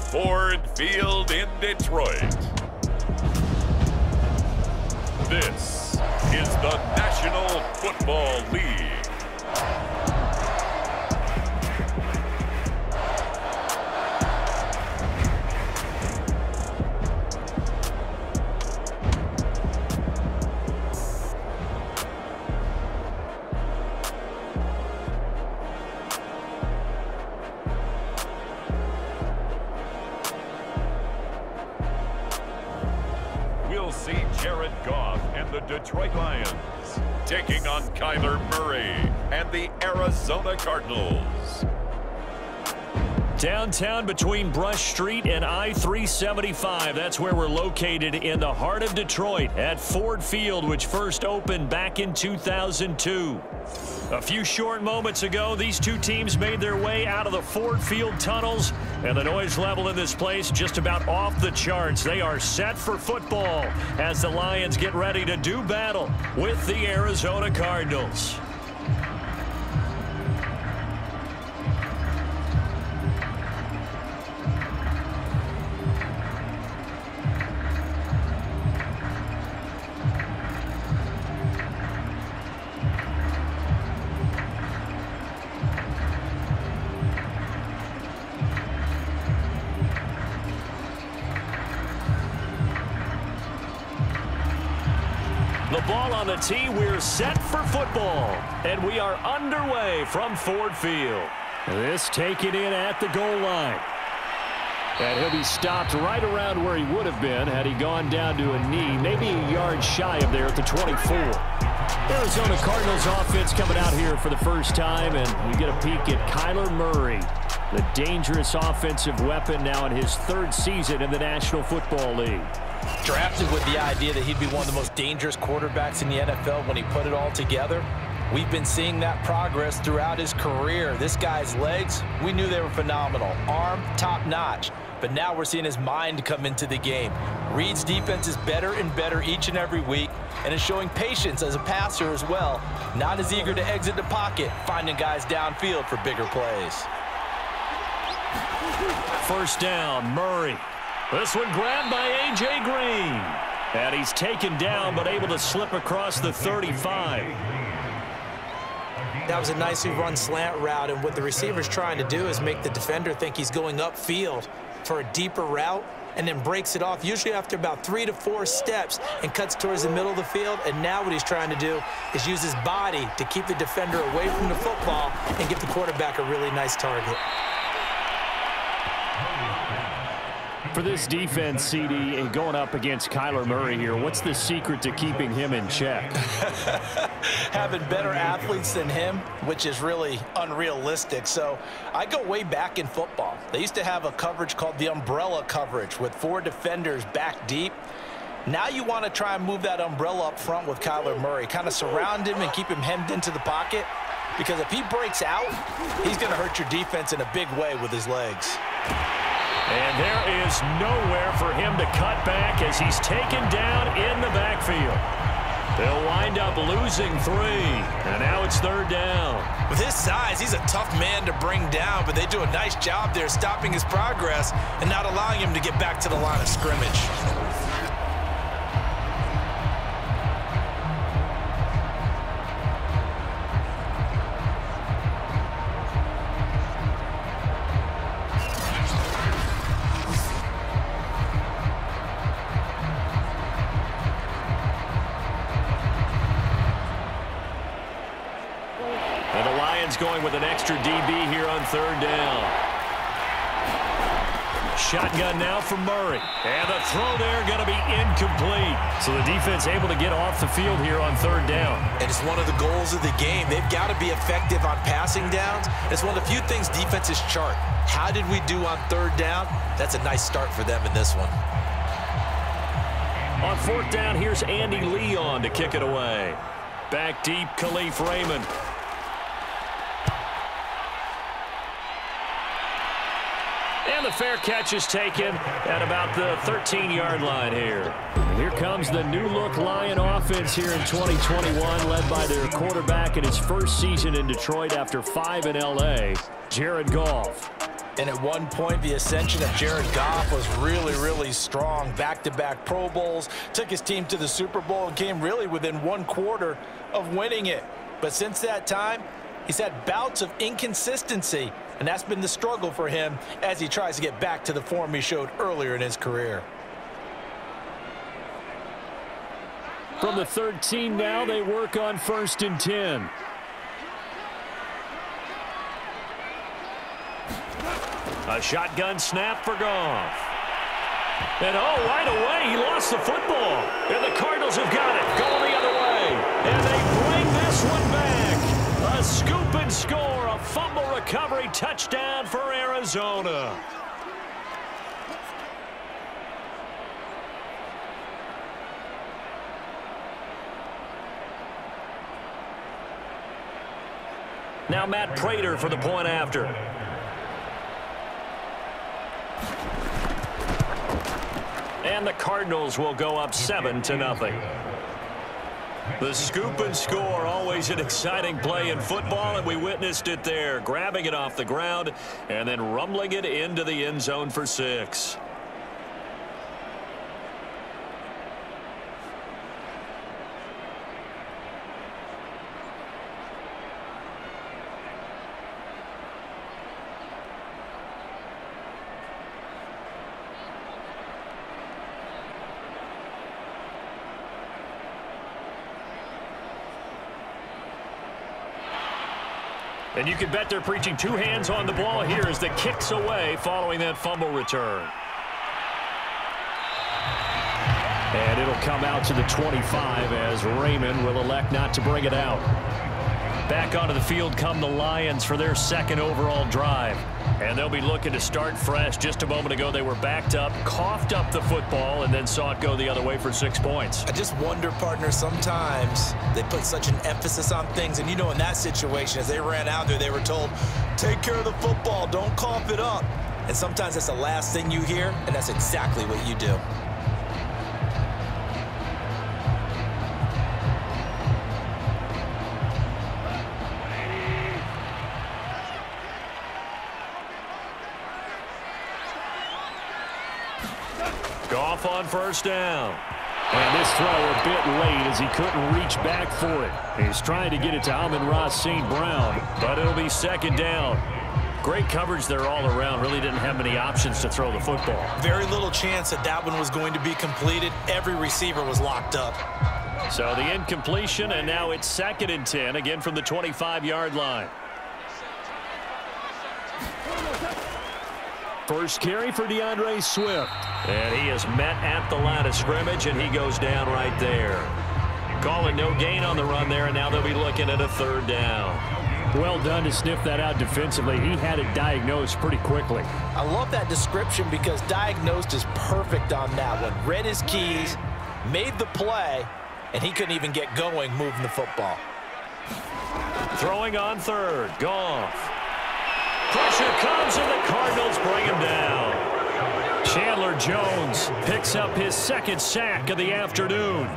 Ford Field in Detroit. This is the National Football League. We'll see Jared Goff and the Detroit Lions taking on Kyler Murray and the Arizona Cardinals. Downtown between Brush Street and I-375. That's where we're located in the heart of Detroit at Ford Field, which first opened back in 2002. A few short moments ago, these two teams made their way out of the Ford Field tunnels, and the noise level in this place just about off the charts. They are set for football as the Lions get ready to do battle with the Arizona Cardinals. The ball on the tee, we're set for football, and we are underway from Ford Field. This taken in at the goal line. And he'll be stopped right around where he would have been had he gone down to a knee, maybe a yard shy of there at the 24. Arizona Cardinals offense coming out here for the first time, and you get a peek at Kyler Murray, the dangerous offensive weapon now in his third season in the National Football League. Drafted with the idea that he'd be one of the most dangerous quarterbacks in the NFL when he put it all together. We've been seeing that progress throughout his career. This guy's legs, we knew they were phenomenal. Arm, top-notch. But now we're seeing his mind come into the game. Reed's defense is better and better each and every week, and is showing patience as a passer as well. Not as eager to exit the pocket, finding guys downfield for bigger plays. First down, Murray. This one grabbed by A.J. Green. And he's taken down, but able to slip across the 35. That was a nicely run slant route, and what the receiver's trying to do is make the defender think he's going upfield for a deeper route, and then breaks it off, usually after about 3 to 4 steps, and cuts towards the middle of the field. And now what he's trying to do is use his body to keep the defender away from the football and give the quarterback a really nice target. For this defense, CD, and going up against Kyler Murray here, what's the secret to keeping him in check? Having better athletes than him, which is really unrealistic. So I go way back in football. They used to have a coverage called the umbrella coverage with 4 defenders back deep. Now you want to try and move that umbrella up front with Kyler Murray, kind of surround him and keep him hemmed into the pocket, because if he breaks out, he's going to hurt your defense in a big way with his legs. And there is nowhere for him to cut back as he's taken down in the backfield. They'll wind up losing 3, and now it's third down. With his size, he's a tough man to bring down, but they do a nice job there stopping his progress and not allowing him to get back to the line of scrimmage. Going with an extra DB here on third down. Shotgun now for Murray. And the throw there going to be incomplete. So the defense able to get off the field here on third down. And it's one of the goals of the game. They've got to be effective on passing downs. It's one of the few things defenses chart. How did we do on third down? That's a nice start for them in this one. On fourth down, here's Andy Leon to kick it away. Back deep, Khalif Raymond. And the fair catch is taken at about the 13-yard line here. Here comes the new-look Lion offense here in 2021, led by their quarterback in his first season in Detroit after 5 in L.A., Jared Goff. And at one point, the ascension of Jared Goff was really, really strong. Back-to-back Pro Bowls, took his team to the Super Bowl, and came really within 1/4 of winning it. But since that time, he's had bouts of inconsistency, and that's been the struggle for him as he tries to get back to the form he showed earlier in his career. From the 13 now, they work on 1st and 10. A shotgun snap for Goff. And right away, he lost the football. And the Cardinals have got it, going the other way. And they bring this one back. A scoop and score, a fumble recovery touchdown for Arizona. Now Matt Prater for the point after. And the Cardinals will go up 7-0. The scoop and score, always an exciting play in football, and we witnessed it there, grabbing it off the ground and then rumbling it into the end zone for 6. And you can bet they're preaching 2 hands on the ball here as the kick's away following that fumble return. And it'll come out to the 25 as Raymond will elect not to bring it out. Back onto the field come the Lions for their 2nd overall drive. And they'll be looking to start fresh. Just a moment ago, they were backed up, coughed up the football, and then saw it go the other way for 6 points. I just wonder, partner, sometimes they put such an emphasis on things. And, you know, in that situation, as they ran out there, they were told, take care of the football, don't cough it up. And sometimes that's the last thing you hear, and that's exactly what you do. Goff on 1st down. And this throw a bit late as he couldn't reach back for it. He's trying to get it to Amon-Ra St. Brown, but it'll be 2nd down. Great coverage there all around. Really didn't have many options to throw the football. Very little chance that that one was going to be completed. Every receiver was locked up. So the incompletion, and now it's 2nd and 10, again from the 25-yard line. First carry for DeAndre Swift. And he is met at the line of scrimmage, and he goes down right there. Calling no gain on the run there, and now they'll be looking at a 3rd down. Well done to sniff that out defensively. He had it diagnosed pretty quickly. I love that description because diagnosed is perfect on that one. Read his keys, made the play, and he couldn't even get going moving the football. Throwing on 3rd, Goff. Pressure comes, and the Cardinals bring him down. Chandler Jones picks up his 2nd sack of the afternoon.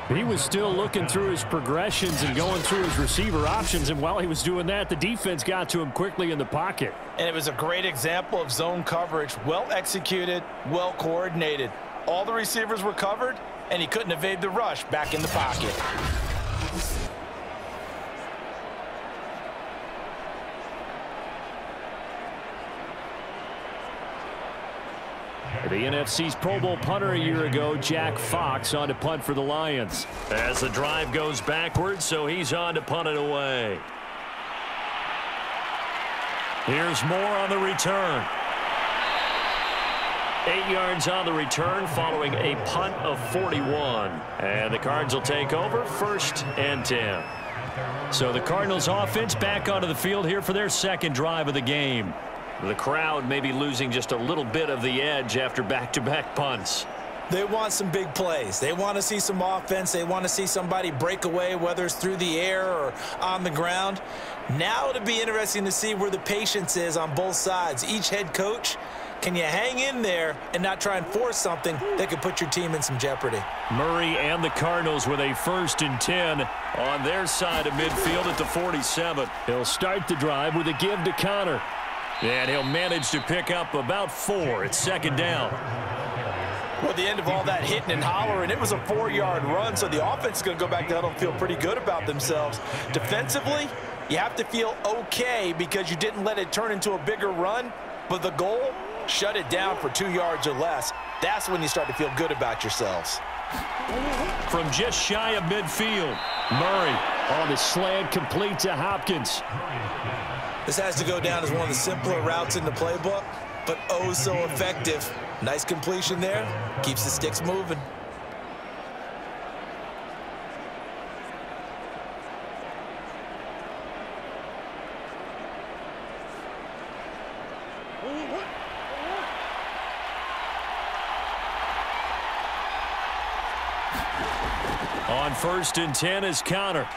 He was still looking through his progressions and going through his receiver options, and while he was doing that, the defense got to him quickly in the pocket. And it was a great example of zone coverage. Well executed, well coordinated. All the receivers were covered, and he couldn't evade the rush back in the pocket. The NFC's Pro Bowl punter a year ago, Jack Fox, on to punt for the Lions. As the drive goes backwards, so he's on to punt it away. Here's more on the return. 8 yards on the return following a punt of 41. And the Cards will take over 1st and 10. So the Cardinals offense back onto the field here for their 2nd drive of the game. The crowd may be losing just a little bit of the edge after back-to-back punts. They want some big plays. They want to see some offense. They want to see somebody break away, whether it's through the air or on the ground. Now it'll be interesting to see where the patience is on both sides. Each head coach, can you hang in there and not try and force something that could put your team in some jeopardy? Murray and the Cardinals with a 1st and 10 on their side of midfield at the 47. He'll start the drive with a give to Connor. And he'll manage to pick up about 4. It's second down. Well, at the end of all that hitting and hollering, it was a 4-yard run, so the offense is going to go back down and feel pretty good about themselves. Defensively, you have to feel okay because you didn't let it turn into a bigger run, but the goal, shut it down for 2 yards or less. That's when you start to feel good about yourselves. From just shy of midfield, Murray on the slant, complete to Hopkins. This has to go down as one of the simpler routes in the playbook, but oh so effective. Nice completion there. Keeps the sticks moving. On 1st and 10 is Connor.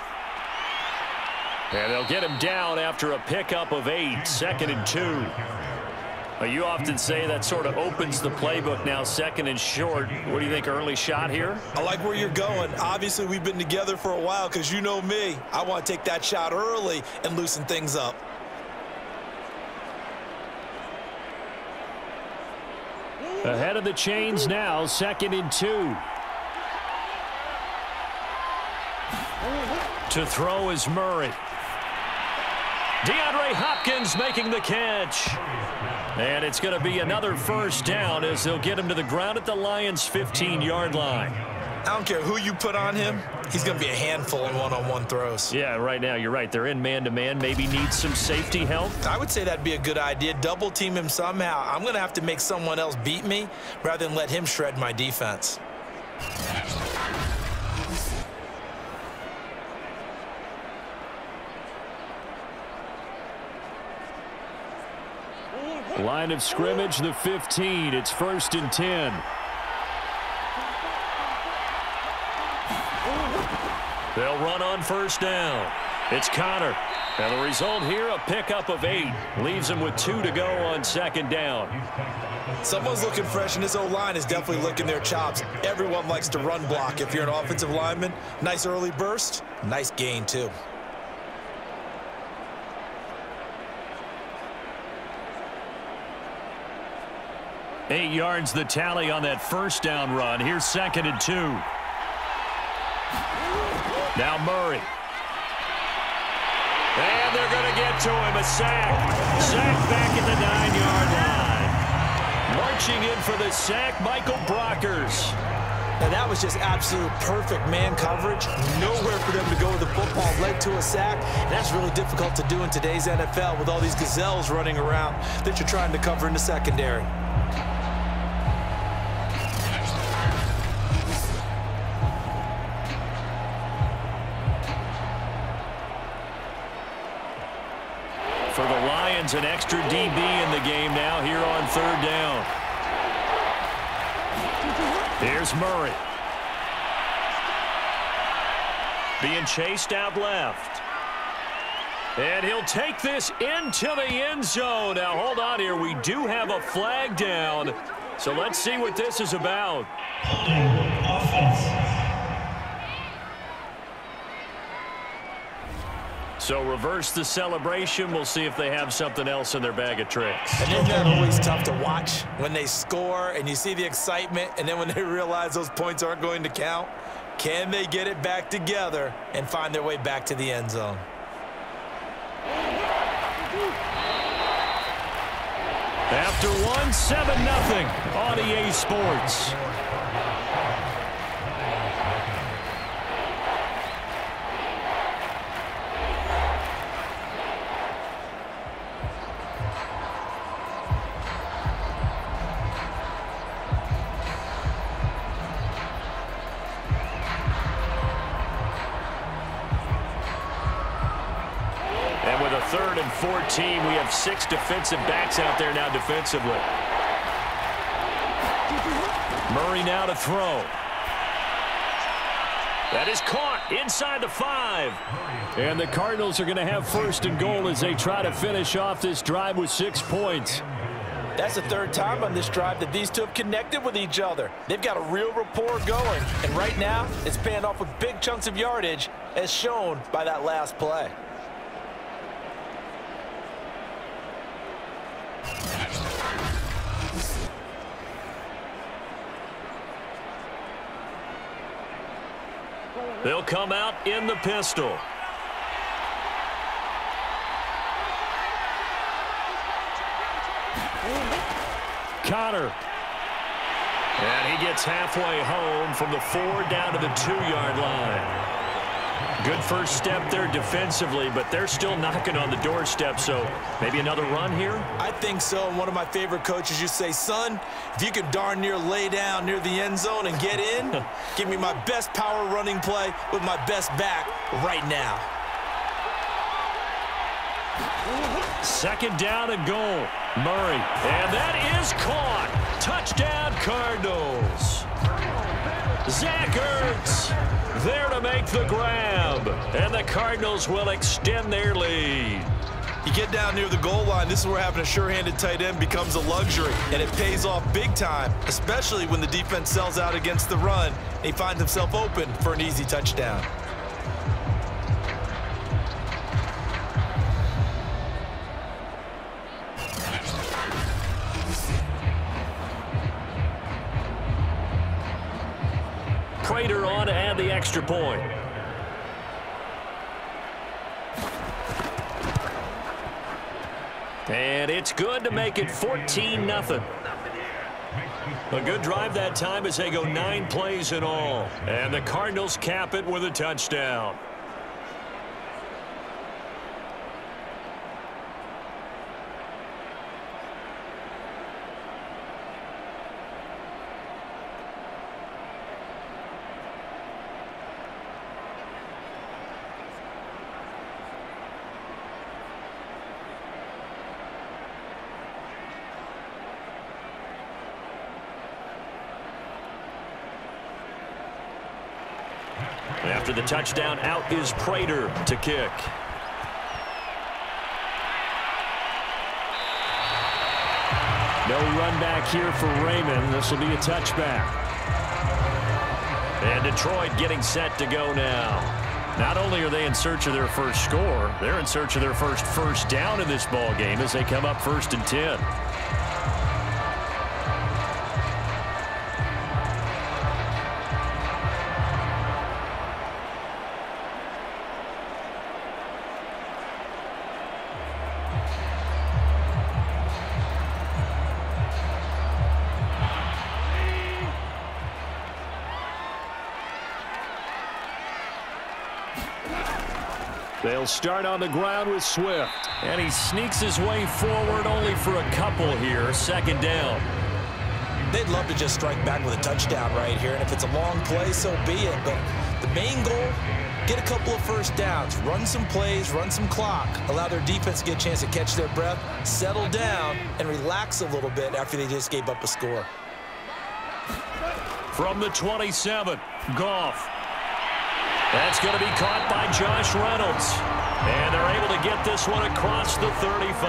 And they'll get him down after a pickup of 8, 2nd and 2. You often say that sort of opens the playbook now, 2nd and short. What do you think, early shot here? I like where you're going. Obviously, we've been together for a while because you know me. I want to take that shot early and loosen things up. Ahead of the chains now, 2nd and 2. To throw is Murray. DeAndre Hopkins making the catch. And it's going to be another 1st down as they'll get him to the ground at the Lions' 15-yard line. I don't care who you put on him. He's going to be a handful in one-on-one throws. Yeah, right now, you're right. They're in man-to-man. Maybe need some safety help. I would say that'd be a good idea. Double team him somehow. I'm going to have to make someone else beat me rather than let him shred my defense. Line of scrimmage, the 15. It's 1st and 10. They'll run on 1st down. It's Connor. And the result here, a pickup of 8. Leaves him with 2 to go on 2nd down. Someone's looking fresh, and this O-line is definitely licking their chops. Everyone likes to run block. If you're an offensive lineman, nice early burst, nice gain, too. Eight yards the tally on that 1st down run. Here's 2nd and 2. Now Murray. And they're going to get to him. A sack. Sack back at the 9-yard line. Marching in for the sack, Michael Brockers. Now that was just absolute perfect man coverage. Nowhere for them to go with the football. Led to a sack. And that's really difficult to do in today's NFL with all these gazelles running around that you're trying to cover in the secondary. For the Lions, an extra DB in the game now here on 3rd down. Here's Murray. Being chased out left. And he'll take this into the end zone. Now, hold on here. We do have a flag down. So let's see what this is about. So reverse the celebration. We'll see if they have something else in their bag of tricks. And isn't that always tough to watch when they score and you see the excitement, and then when they realize those points aren't going to count? Can they get it back together and find their way back to the end zone? After one, 7-0 on EA Sports. And with a 3rd and 14, we have 6 defensive backs out there now defensively. Murray now to throw. That is caught inside the 5. And the Cardinals are going to have 1st and goal as they try to finish off this drive with 6 points. That's the 3rd time on this drive that these two have connected with each other. They've got a real rapport going. And right now, it's paying off with big chunks of yardage, as shown by that last play. They'll come out in the pistol. Connor. And he gets halfway home from the 4 down to the 2-yard line. Good first step there defensively, but they're still knocking on the doorstep, so maybe another run here? I think so. And one of my favorite coaches used to say, son, if you can darn near lay down near the end zone and get in, give me my best power running play with my best back right now. 2nd down and goal. Murray. And that is caught. Touchdown, Cardinals. Zach Ertz there to make the grab. And the Cardinals will extend their lead. You get down near the goal line, this is where having a sure-handed tight end becomes a luxury, and it pays off big time, especially when the defense sells out against the run, and he finds himself open for an easy touchdown. Prater on to add the extra point. And it's good to make it 14-0. A good drive that time as they go 9 plays in all. And the Cardinals cap it with a touchdown. After the touchdown, out is Prater to kick. No run back here for Raymond. This will be a touchback. And Detroit getting set to go now. Not only are they in search of their first score, they're in search of their first down in this ball game as they come up 1st and 10. They'll start on the ground with Swift. And he sneaks his way forward only for a couple here. 2nd down. They'd love to just strike back with a touchdown right here. And if it's a long play, so be it. But the main goal, get a couple of first downs. Run some plays, run some clock. Allow their defense to get a chance to catch their breath, settle down, and relax a little bit after they just gave up a score. From the 27, Goff. That's going to be caught by Josh Reynolds. And they're able to get this one across the 35.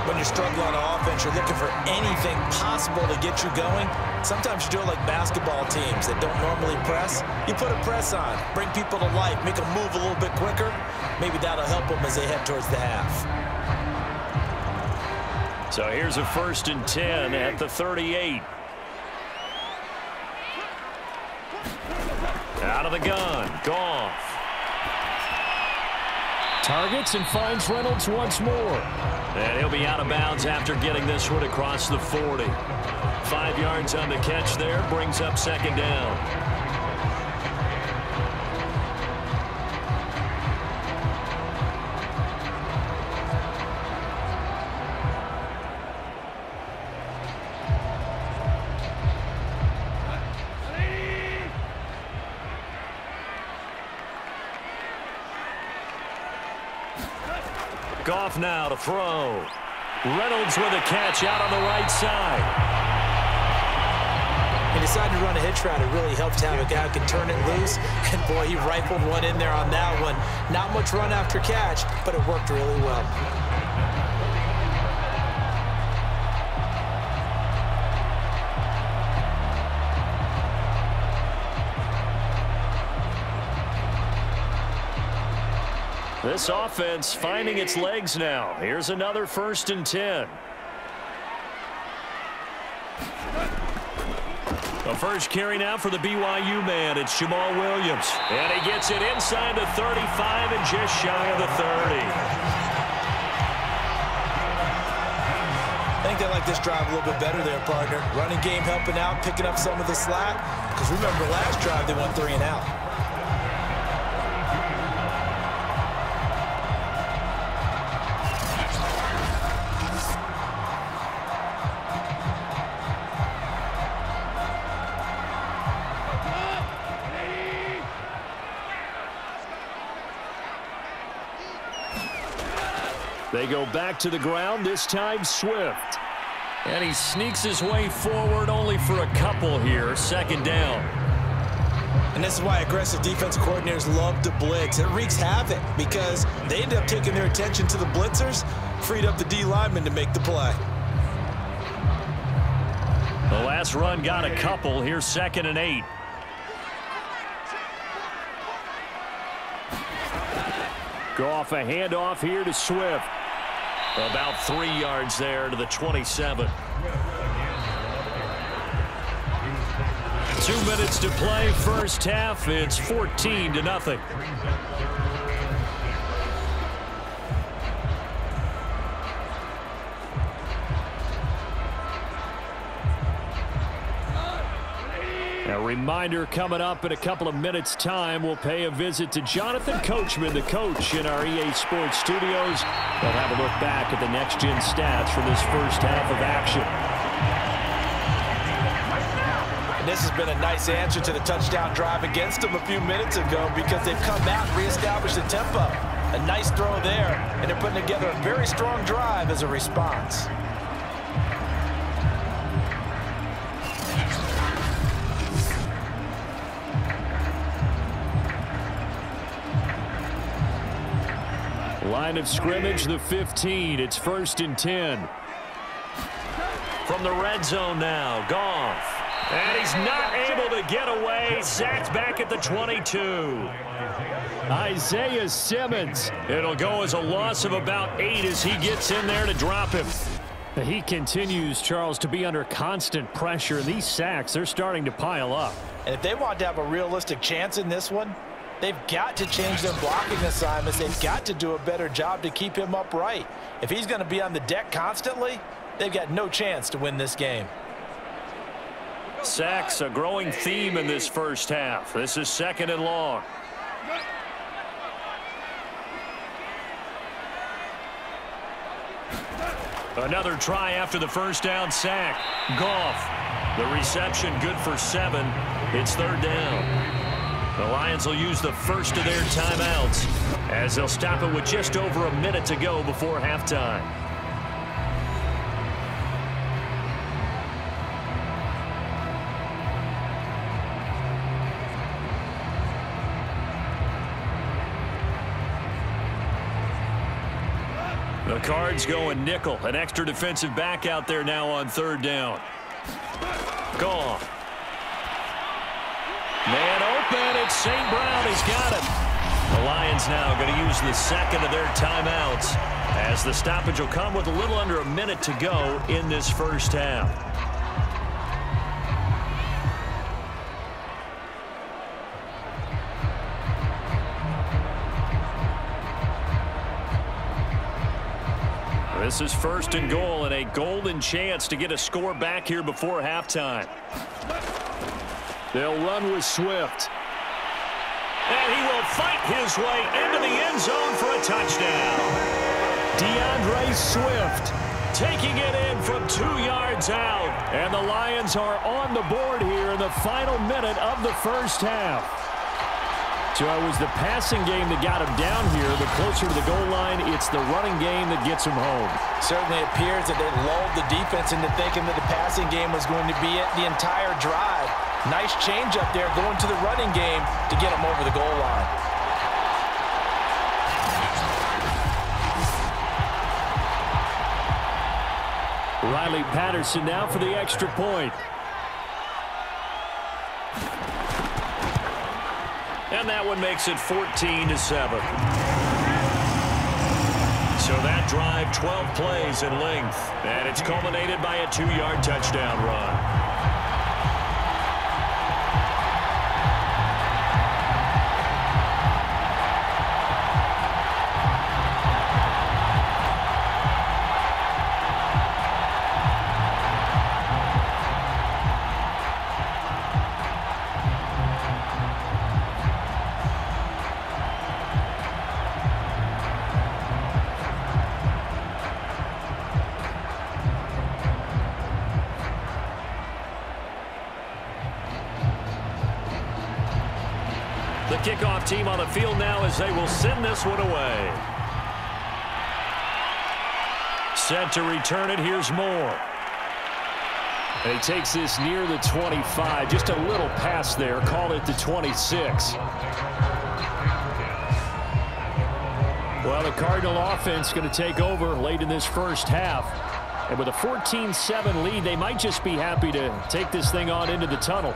When you're struggling on offense, you're looking for anything possible to get you going. Sometimes you do it like basketball teams that don't normally press. You put a press on, bring people to life, make them move a little bit quicker. Maybe that'll help them as they head towards the half. So here's a 1st and 10 at the 38. Out of the gun, Goff. Targets and finds Reynolds once more. And he'll be out of bounds after getting this one across the 40. 5 yards on the catch there, brings up 2nd down. Goff now to throw. Reynolds with a catch out on the right side. He decided to run a hitch route. It really helped to have a guy who can turn it loose. And, boy, he rifled one in there on that one. Not much run after catch, but it worked really well. This offense finding its legs now. Here's another 1st and 10. A first carry now for the BYU man. It's Jamal Williams. And he gets it inside the 35 and just shy of the 30. I think they like this drive a little bit better there, partner. Running game helping out, picking up some of the slack. Because remember, last drive they went 3 and out. They go back to the ground, this time Swift. And he sneaks his way forward only for a couple here, second down. And this is why aggressive defensive coordinators love to blitz. It wreaks havoc because they end up taking their attention to the blitzers, freed up the D lineman to make the play. The last run got a couple. Here's 2nd and 8. Goff, a handoff here to Swift. About 3 yards there to the 27. 2 minutes to play, first half. It's 14-0. A reminder coming up in a couple of minutes' time. We'll pay a visit to Jonathan Coachman, the coach in our EA Sports studios. We'll have a look back at the next-gen stats from this first half of action. And this has been a nice answer to the touchdown drive against them a few minutes ago because they've come out and reestablished the tempo. A nice throw there, and they're putting together a very strong drive as a response. Line of scrimmage, the 15. It's 1st and 10. From the red zone now, Goff. And he's not able to get away. Sacked back at the 22. Isaiah Simmons. It'll go as a loss of about 8 as he gets in there to drop him. He continues, Charles, to be under constant pressure. These sacks, they're starting to pile up. And if they want to have a realistic chance in this one, they've got to change their blocking assignments. They've got to do a better job to keep him upright. If he's going to be on the deck constantly, they've got no chance to win this game. Sacks, a growing theme in this first half. This is 2nd and long. Another try after the first down sack. Goff. The reception good for 7. It's 3rd down. The Lions will use the first of their timeouts as they'll stop it with just over a minute to go before halftime. The Cards going nickel. An extra defensive back out there now on 3rd down. Goff. Man open. It's St. Brown. He's got it. The Lions now going to use the second of their timeouts as the stoppage will come with a little under a minute to go in this first half. This is 1st and goal and a golden chance to get a score back here before halftime. They'll run with Swift. And he will fight his way into the end zone for a touchdown. DeAndre Swift taking it in from 2 yards out. And the Lions are on the board here in the final minute of the first half. So it was the passing game that got him down here. The closer to the goal line, it's the running game that gets him home. Certainly appears that they lulled the defense into thinking that the passing game was going to be it the entire drive. Nice change up there going to the running game to get him over the goal line. Riley Patterson now for the extra point. And that one makes it 14-7. So that drive, 12 plays in length. And it's culminated by a 2-yard touchdown run. The kickoff team on the field now as they will send this one away. Set to return it. Here's Moore. And he takes this near the 25. Just a little pass there. Call it the 26. Well, the Cardinal offense going to take over late in this first half. And with a 14-7 lead, they might just be happy to take this thing on into the tunnel.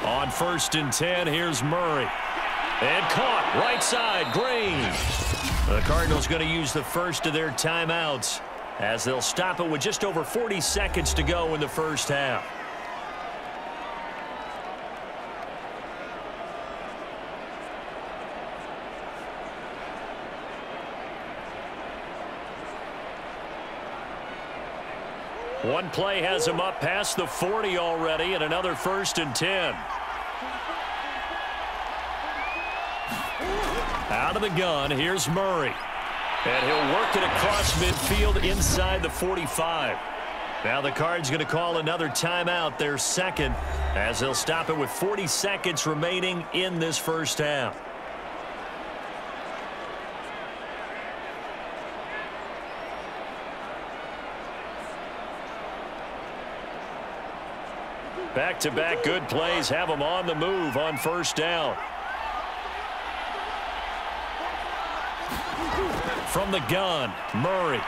On 1st and 10, here's Murray. And caught right side, Green. The Cardinals going to use the first of their timeouts as they'll stop it with just over 40 seconds to go in the first half. One play has him up past the 40 already, and another 1st and 10. Out of the gun, here's Murray. And he'll work it across midfield inside the 45. Now the Cards going to call another timeout, their second, as they'll stop it with 40 seconds remaining in this first half. Back-to-back good plays have them on the move on 1st down. From the gun, Murray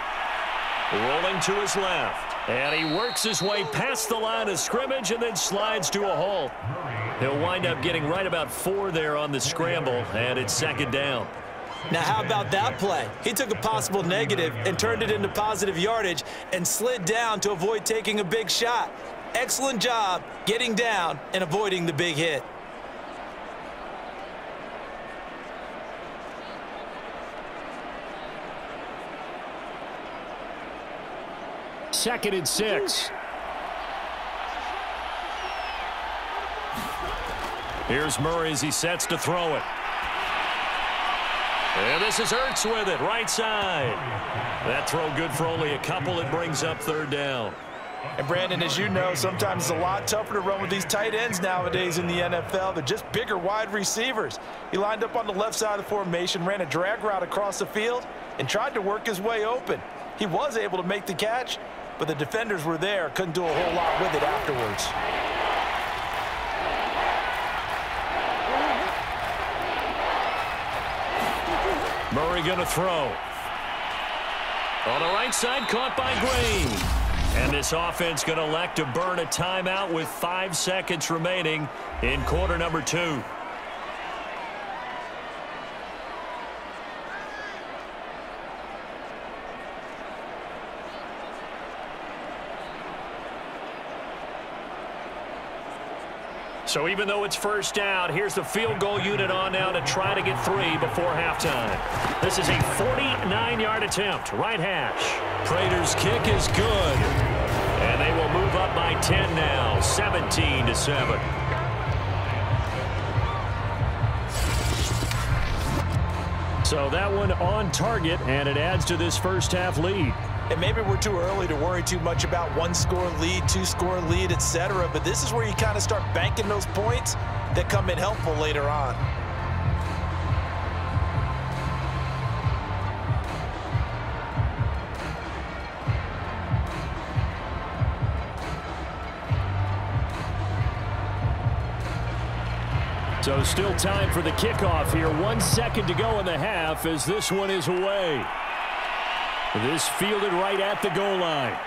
rolling to his left. And he works his way past the line of scrimmage and then slides to a halt. He'll wind up getting right about 4 there on the scramble, and it's 2nd down. Now, how about that play? He took a possible negative and turned it into positive yardage and slid down to avoid taking a big shot. Excellent job getting down and avoiding the big hit. Second and 6. Here's Murray as he sets to throw it. And this is Ertz with it, right side. That throw good for only a couple. It brings up 3rd down. And Brandon, as you know, sometimes it's a lot tougher to run with these tight ends nowadays in the NFL. They're just bigger wide receivers. He lined up on the left side of the formation, ran a drag route across the field, and tried to work his way open. He was able to make the catch, but the defenders were there, couldn't do a whole lot with it afterwards. Murray going to throw. On the right side, caught by Green. And this offense going to elect to burn a timeout with 5 seconds remaining in quarter number 2. So even though it's 1st down, here's the field goal unit on now to try to get 3 before halftime. This is a 49-yard attempt, right hash. Prater's kick is good. And they will move up by 10 now, 17-7. So that one on target, and it adds to this first half lead. And maybe we're too early to worry too much about 1-score lead, 2-score lead, etc. But this is where you kind of start banking those points that come in helpful later on. So still time for the kickoff here. 1 second to go in the half as this one is away. This fielded right at the goal line.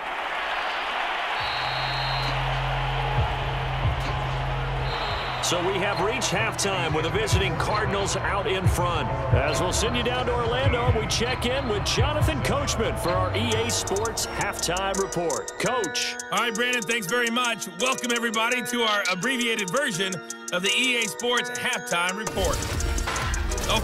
So we have reached halftime with the visiting Cardinals out in front. As we'll send you down to Orlando, we check in with Jonathan Coachman for our EA Sports Halftime Report. Coach. All right, Brandon, thanks very much. Welcome, everybody, to our abbreviated version of the EA Sports Halftime Report.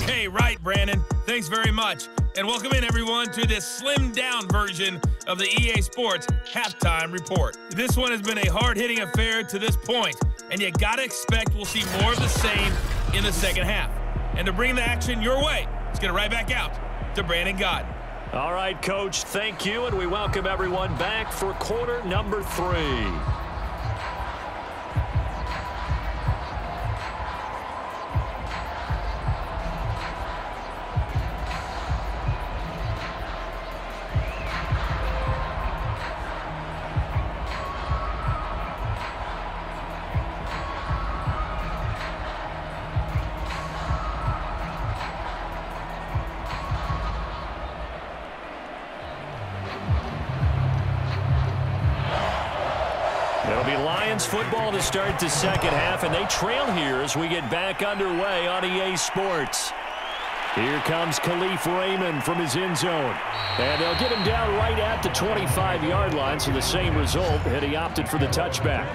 Okay, right, Brandon. Thanks very much. and welcome in everyone to this slimmed down version of the EA Sports Halftime Report. This one has been a hard-hitting affair to this point, and you gotta expect we'll see more of the same in the second half. And to bring the action your way, let's get it right back out to Brandon Godden. All right, Coach, thank you, and we welcome everyone back for quarter number 3. It'll be Lions football to start the second half, and they trail here as we get back underway on EA Sports. Here comes Khalif Raymond from his end zone. And they'll get him down right at the 25-yard line, so the same result, and he opted for the touchback.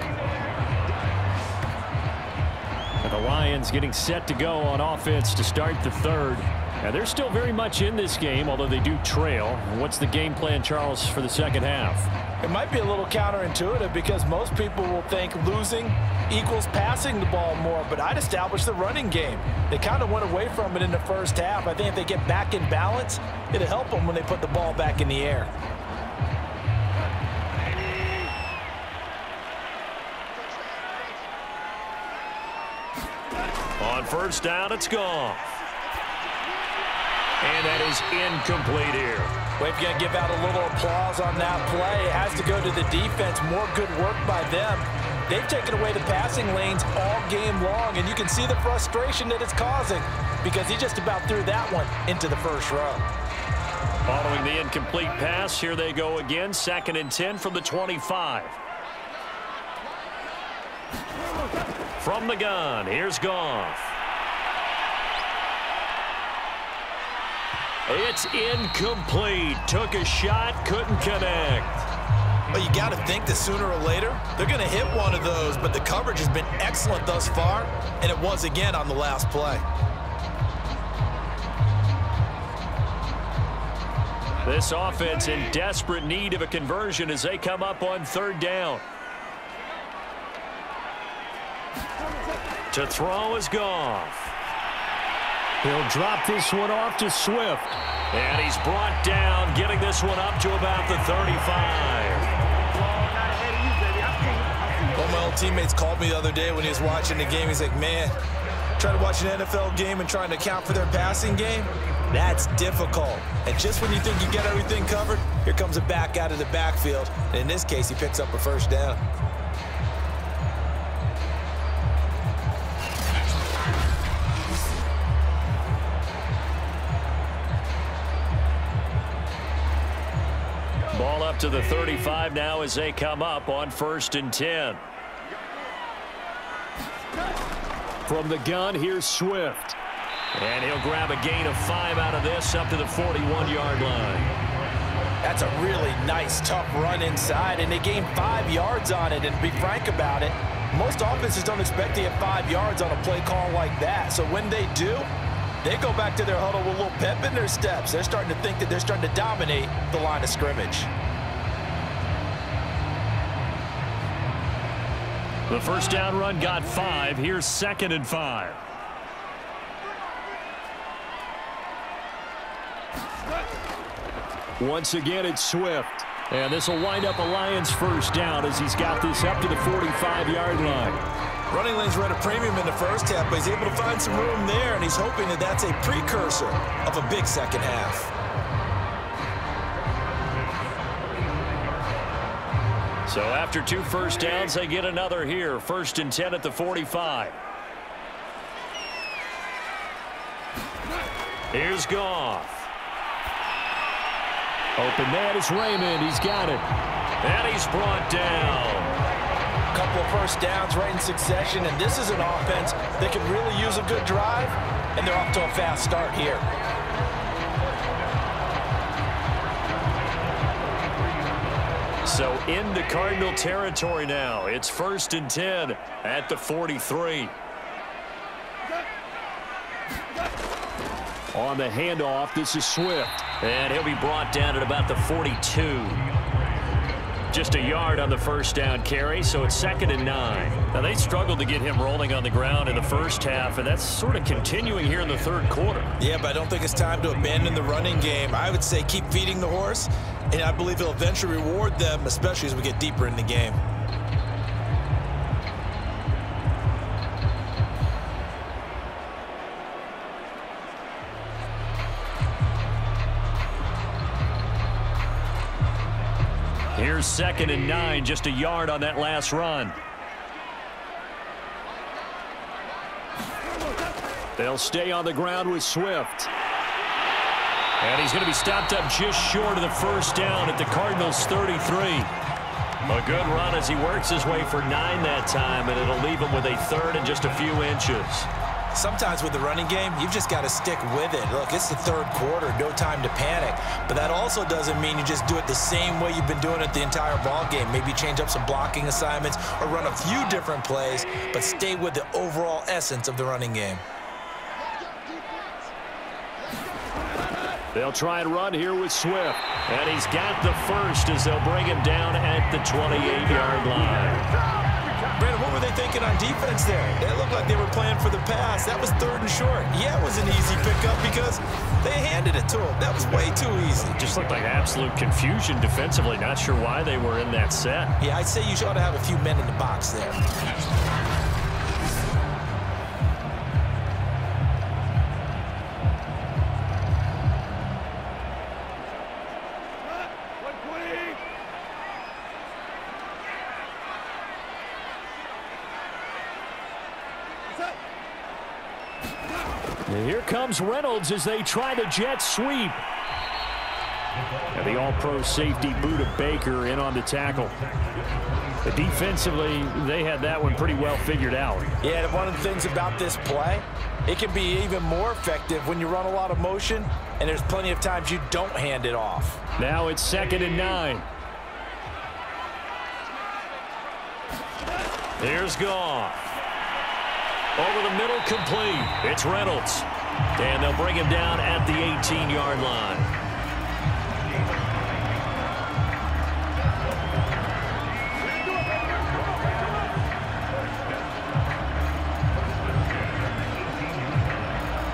And the Lions getting set to go on offense to start the third. And they're still very much in this game, although they do trail. What's the game plan, Charles, for the second half? It might be a little counterintuitive because most people will think losing equals passing the ball more, but I'd establish the running game. They kind of went away from it in the first half. I think if they get back in balance, it'll help them when they put the ball back in the air. On first down, it's Goff. And that is incomplete here. We're going to give out a little applause on that play. It has to go to the defense. More good work by them. They've taken away the passing lanes all game long, and you can see the frustration that it's causing because he just about threw that one into the first row. Following the incomplete pass, here they go again. 2nd and 10 from the 25. From the gun, here's Goff. It's incomplete. Took a shot, couldn't connect. Well, you got to think that sooner or later, they're going to hit one of those, but the coverage has been excellent thus far, and it was again on the last play. This offense in desperate need of a conversion as they come up on 3rd down. To throw is Goff. He'll drop this one off to Swift. And he's brought down, getting this one up to about the 35. One of my old teammates called me the other day when he was watching the game. He's like, man, trying to watch an NFL game and trying to account for their passing game, that's difficult. And just when you think you get everything covered, here comes a back out of the backfield. And in this case, he picks up a first down. Ball up to the 35 now as they come up on 1st and 10. From the gun, here's Swift. And he'll grab a gain of 5 out of this up to the 41-yard line. That's a really nice, tough run inside, and they gained 5 yards on it. And to be frank about it, most offenses don't expect to get 5 yards on a play call like that. So when they do, they go back to their huddle with a little pep in their steps. They're starting to think that they're starting to dominate the line of scrimmage. The first down run got 5. Here's 2nd and 5. Once again, it's Swift. And this will wind up a Lions first down as he's got this up to the 45-yard line. Running lanes were at a premium in the first half, but he's able to find some room there, and he's hoping that that's a precursor of a big second half. So after 2 first downs, they get another here. 1st and 10 at the 45. Here's Goff. Open man is Raymond. He's got it. And he's brought down. Couple of first downs right in succession, and this is an offense that can really use a good drive, and they're off to a fast start here. So into Cardinal territory now. It's 1st and 10 at the 43. On the handoff, this is Swift. And he'll be brought down at about the 42. Just a yard on the first down carry, so it's 2nd and 9. Now, they struggled to get him rolling on the ground in the first half, and that's sort of continuing here in the third quarter. Yeah, but I don't think it's time to abandon the running game. I would say keep feeding the horse, and I believe he'll eventually reward them, especially as we get deeper in the game. Here's 2nd and 9, just a yard on that last run. They'll stay on the ground with Swift. And he's going to be stopped up just short of the first down at the Cardinals' 33. A good run as he works his way for 9 that time, and it'll leave him with a 3rd and just a few inches. Sometimes with the running game, you've just got to stick with it. Look, it's the third quarter, no time to panic. But that also doesn't mean you just do it the same way you've been doing it the entire ball game. Maybe change up some blocking assignments or run a few different plays, but stay with the overall essence of the running game. They'll try and run here with Swift. And he's got the first as they'll bring him down at the 28-yard line. Brandon, what were they thinking on defense there? It looked like they were playing for the pass. That was 3rd and short. Yeah, it was an easy pickup because they handed it to him. That was way too easy. Just looked like absolute confusion defensively. Not sure why they were in that set. Yeah, I'd say you ought to have a few men in the box there. And here comes Reynolds as they try the jet sweep. And the all-pro safety Buda Baker in on the tackle. But defensively, they had that one pretty well figured out. Yeah, and one of the things about this play, it can be even more effective when you run a lot of motion, and there's plenty of times you don't hand it off. Now it's 2nd and 9. Here's Goff. Over the middle, complete. It's Reynolds. And they'll bring him down at the 18-yard line.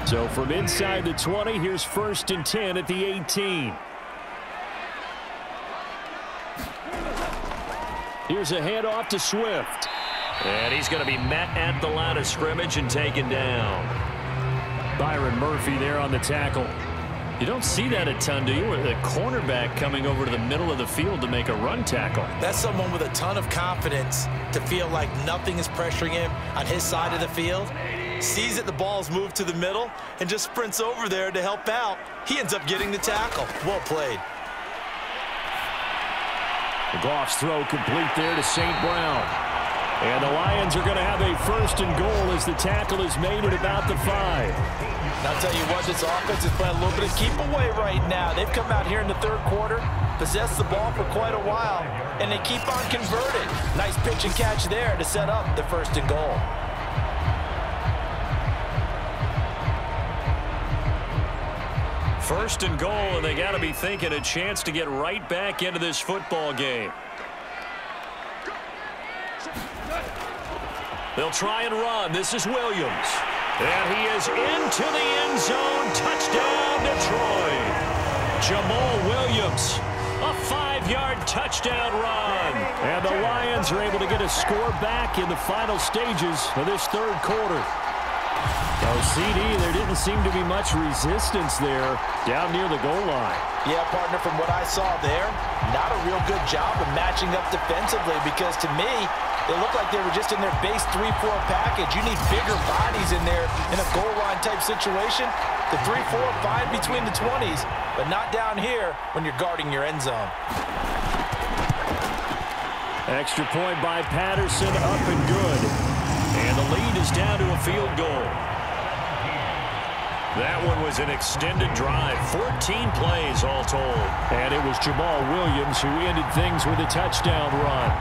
So from inside the 20, here's 1st and 10 at the 18. Here's a handoff to Swift. And he's going to be met at the line of scrimmage and taken down. Byron Murphy there on the tackle. You don't see that a ton, do you? With a cornerback coming over to the middle of the field to make a run tackle. That's someone with a ton of confidence to feel like nothing is pressuring him on his side of the field. Sees that the ball's moved to the middle and just sprints over there to help out. He ends up getting the tackle. Well played. The Goff's throw complete there to St. Brown. And the Lions are going to have a 1st and goal as the tackle is made at about the 5. And I'll tell you what, this offense is playing a little bit of keep away right now. They've come out here in the third quarter, possessed the ball for quite a while, and they keep on converting. Nice pitch and catch there to set up the 1st and goal. First and goal, and they got to be thinking a chance to get right back into this football game. They'll try and run. This is Williams. And he is into the end zone. Touchdown, Detroit. Jamal Williams, a 5-yard touchdown run. And the Lions are able to get a score back in the final stages of this third quarter. Oh, CD, there didn't seem to be much resistance there down near the goal line. Yeah, partner, from what I saw there, not a real good job of matching up defensively because to me, they looked like they were just in their base 3-4 package. You need bigger bodies in there in a goal line type situation. The 3-4 fine between the 20s, but not down here when you're guarding your end zone. Extra point by Patterson, up and good. And the lead is down to a field goal. That one was an extended drive, 14 plays all told. And it was Jamal Williams who ended things with a touchdown run.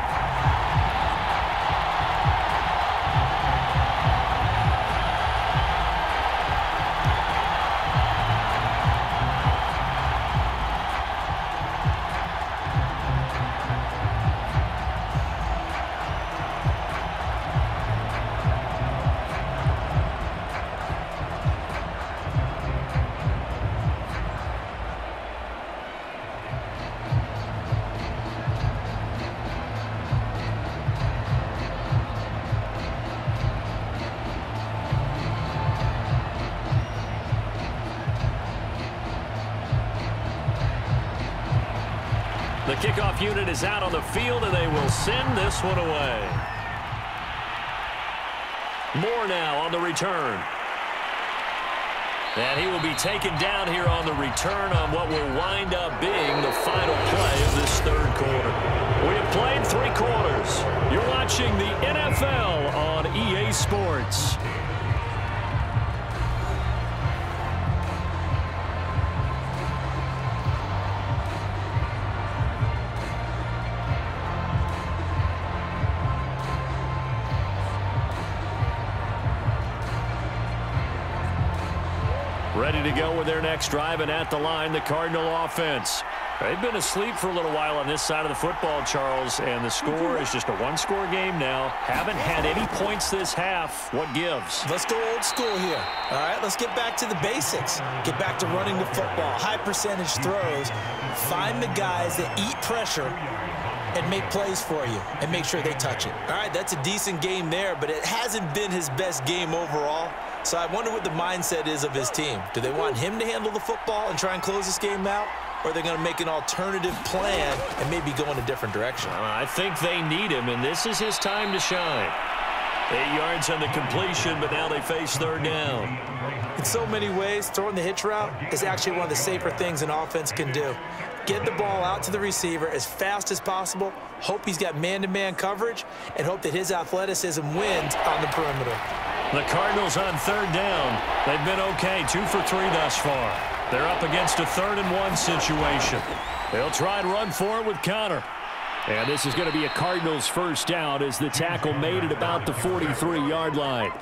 The kickoff unit is out on the field, and they will send this one away. Moore now on the return. And he will be taken down here on the return on what will wind up being the final play of this third quarter. We have played 3 quarters. You're watching the NFL on EA Sports. Ready to go with their next drive, and at the line, the Cardinal offense. They've been asleep for a little while on this side of the football, Charles, and the score is just a one-score game now. Haven't had any points this half. What gives? Let's go old school here. All right, let's get back to the basics. Get back to running the football, high percentage throws. Find the guys that eat pressure and make plays for you and make sure they touch it. All right, that's a decent game there, but it hasn't been his best game overall. So I wonder what the mindset is of his team. Do they want him to handle the football and try and close this game out? Or are they going to make an alternative plan and maybe go in a different direction? I think they need him, and this is his time to shine. 8 yards on the completion, but now they face third down. In so many ways, throwing the hitch route is actually one of the safer things an offense can do. Get the ball out to the receiver as fast as possible, hope he's got man-to-man coverage, and hope that his athleticism wins on the perimeter. The Cardinals on third down. They've been okay, 2 for 3 thus far. They're up against a 3rd and 1 situation. They'll try and run for it with Connor. And this is going to be a Cardinals first down as the tackle made it about the 43-yard line.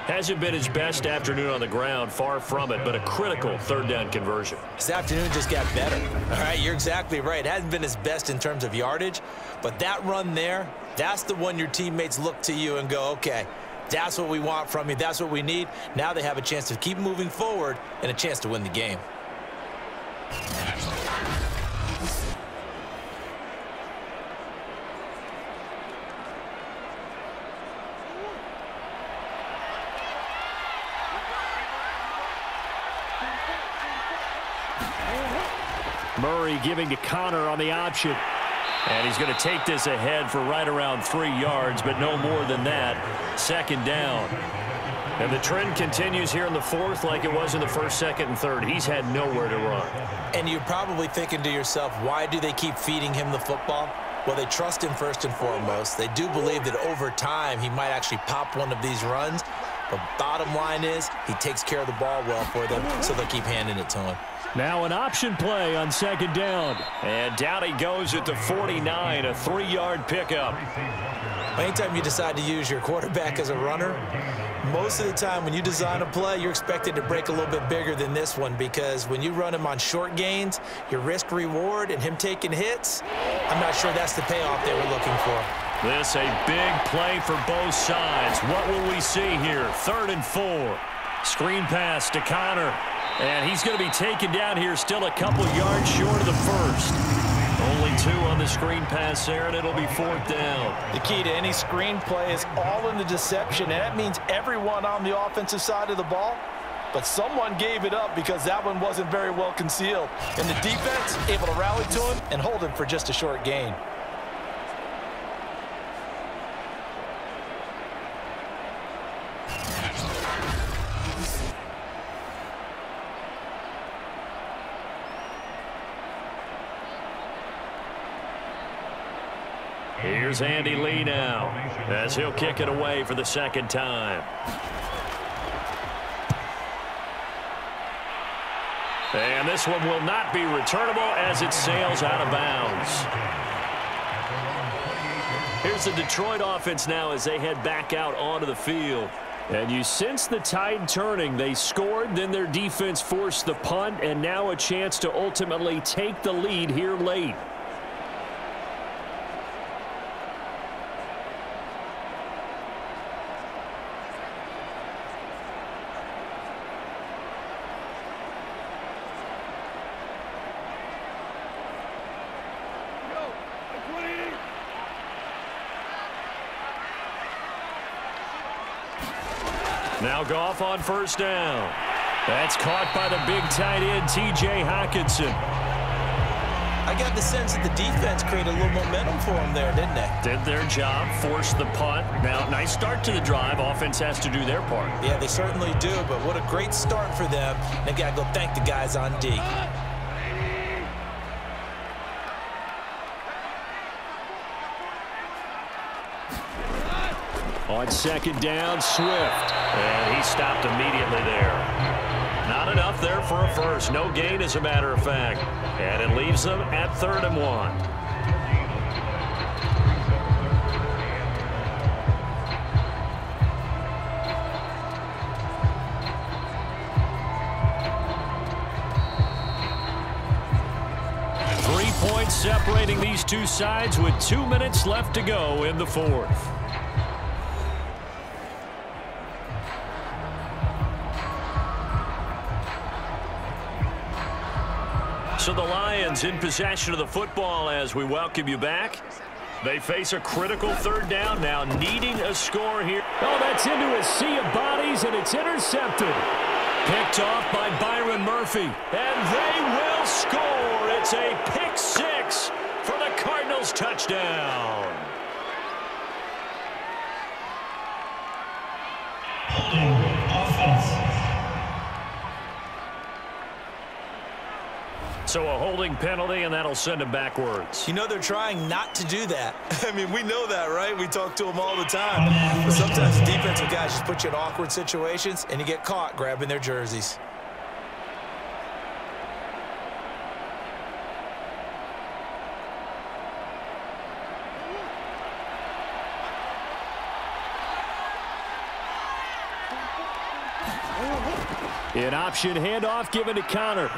Hasn't been his best afternoon on the ground, far from it, but a critical third down conversion. This afternoon just got better. All right, you're exactly right. It hasn't been his best in terms of yardage, but that run there, that's the one your teammates look to you and go, okay, that's what we want from you. That's what we need. Now they have a chance to keep moving forward and a chance to win the game. Murray giving to Connor on the option. And he's going to take this ahead for right around 3 yards, but no more than that. Second down. And the trend continues here in the 4th like it was in the 1st, 2nd, and 3rd. He's had nowhere to run. And you're probably thinking to yourself, why do they keep feeding him the football? Well, they trust him first and foremost. They do believe that over time he might actually pop one of these runs. But bottom line is he takes care of the ball well for them, so they'll keep handing it to him. Now an option play on second down. And down he goes at the 49, a 3-yard pickup. Anytime you decide to use your quarterback as a runner, most of the time when you design a play, you're expected to break a little bit bigger than this one, because when you run him on short gains, your risk-reward and him taking hits, I'm not sure that's the payoff they were looking for. This a big play for both sides. What will we see here? 3rd and 4. Screen pass to Connor. And he's going to be taken down here, still a couple yards short of the 1st. Only 2 on the screen pass there, and it'll be 4th down. The key to any screen play is all in the deception, and that means everyone on the offensive side of the ball. But someone gave it up because that one wasn't very well concealed. And the defense able to rally to him and hold him for just a short gain. Here's Andy Lee now as he'll kick it away for the 2nd time. And this one will not be returnable as it sails out of bounds. Here's the Detroit offense now as they head back out onto the field. And you sense the tide turning. They scored, then their defense forced the punt, and now a chance to ultimately take the lead here late. Now Goff on 1st down. That's caught by the big tight end, T.J. Hopkins. I got the sense that the defense created a little momentum for them there, didn't they? Did their job, forced the punt. Now, nice start to the drive. Offense has to do their part. Yeah, they certainly do, but what a great start for them. They've got to go thank the guys on D. On second down, Swift. And he stopped immediately there. Not enough there for a first. No gain, as a matter of fact. And it leaves them at 3rd and 1. Points separating these two sides with 2 minutes left to go in the 4th. So the Lions in possession of the football as we welcome you back. They face a critical 3rd down now, needing a score here. Oh, that's into a sea of bodies, and it's intercepted. Picked off by Byron Murphy, and they will score. It's a pick 6 for the Cardinals touchdown. So a holding penalty, and that'll send him backwards. You know they're trying not to do that. I mean, we know that, right? We talk to them all the time. But sometimes defensive guys just put you in awkward situations, and you get caught grabbing their jerseys. An option handoff given to Connor.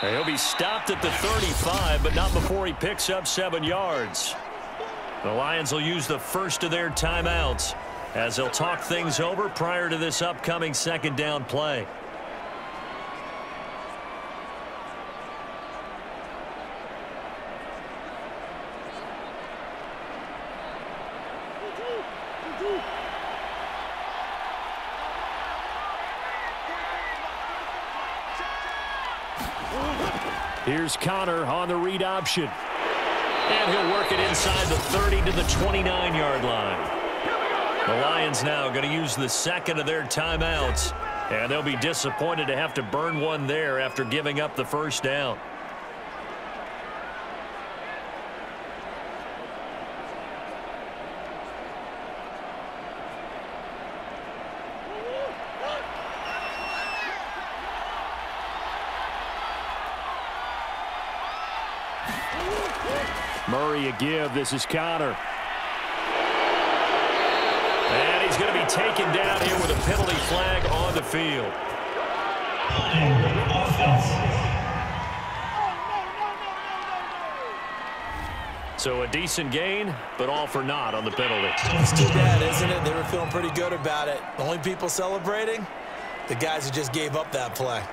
He'll be stopped at the 35, but not before he picks up 7 yards. The Lions will use the first of their timeouts as they'll talk things over prior to this upcoming 2nd down play. Here's Connor on the read option. And he'll work it inside the 30 to the 29-yard line. The Lions now going to use the 2nd of their timeouts, and they'll be disappointed to have to burn one there after giving up the 1st down. Murray a give. This is Connor. And he's going to be taken down here with a penalty flag on the field. So a decent gain, but all for naught on the penalty. It's too bad, isn't it? They were feeling pretty good about it. The only people celebrating, the guys who just gave up that play.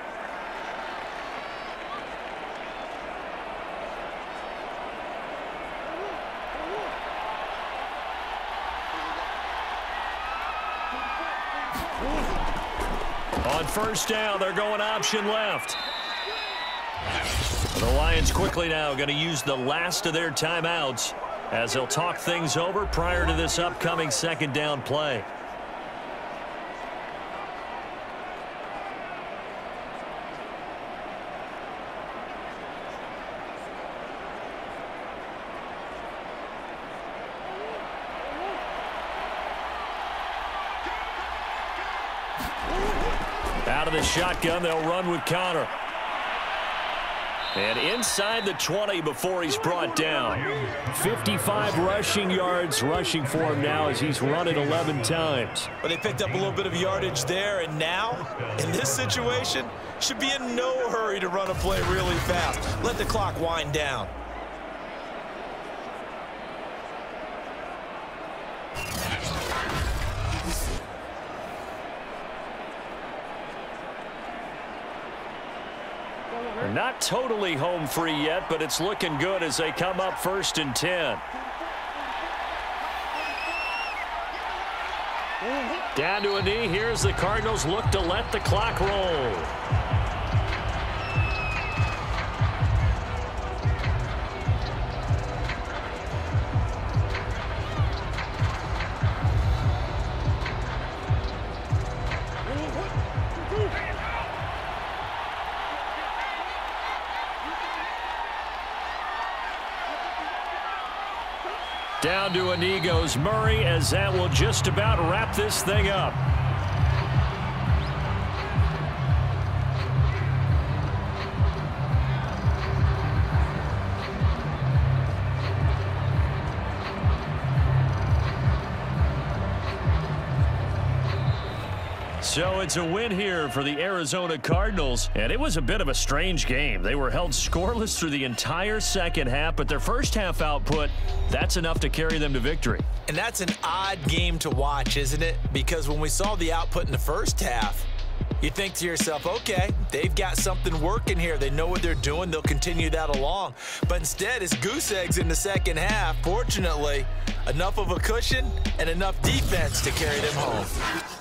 On 1st down, they're going option left. The Lions quickly now going to use the last of their timeouts as they'll talk things over prior to this upcoming 2nd down play. Out of the shotgun, they'll run with Connor. And inside the 20 before he's brought down. 55 rushing yards rushing for him now as he's run it 11 times. But they picked up a little bit of yardage there, and now, in this situation, should be in no hurry to run a play really fast. Let the clock wind down. Not totally home free yet, but it's looking good as they come up 1st and 10. Down to a knee. Here's the Cardinals look to let the clock roll. Down to a knee goes Murray, as that will just about wrap this thing up. So it's a win here for the Arizona Cardinals, and it was a bit of a strange game. They were held scoreless through the entire second half, but their first half output, that's enough to carry them to victory. And that's an odd game to watch, isn't it? Because when we saw the output in the first half, you think to yourself, okay, they've got something working here. They know what they're doing. They'll continue that along. But instead, it's goose eggs in the second half. Fortunately, enough of a cushion and enough defense to carry them home.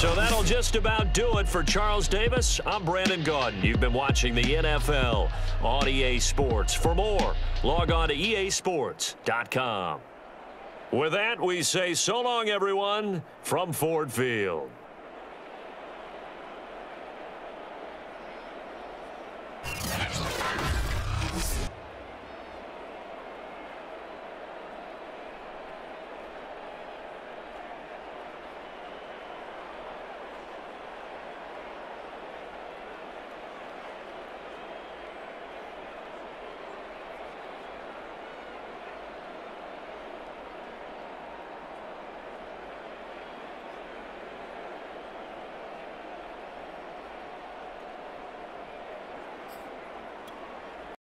So that'll just about do it for Charles Davis. I'm Brandon Gaudin. You've been watching the NFL on EA Sports. For more, log on to EASports.com. With that, we say so long, everyone, from Ford Field.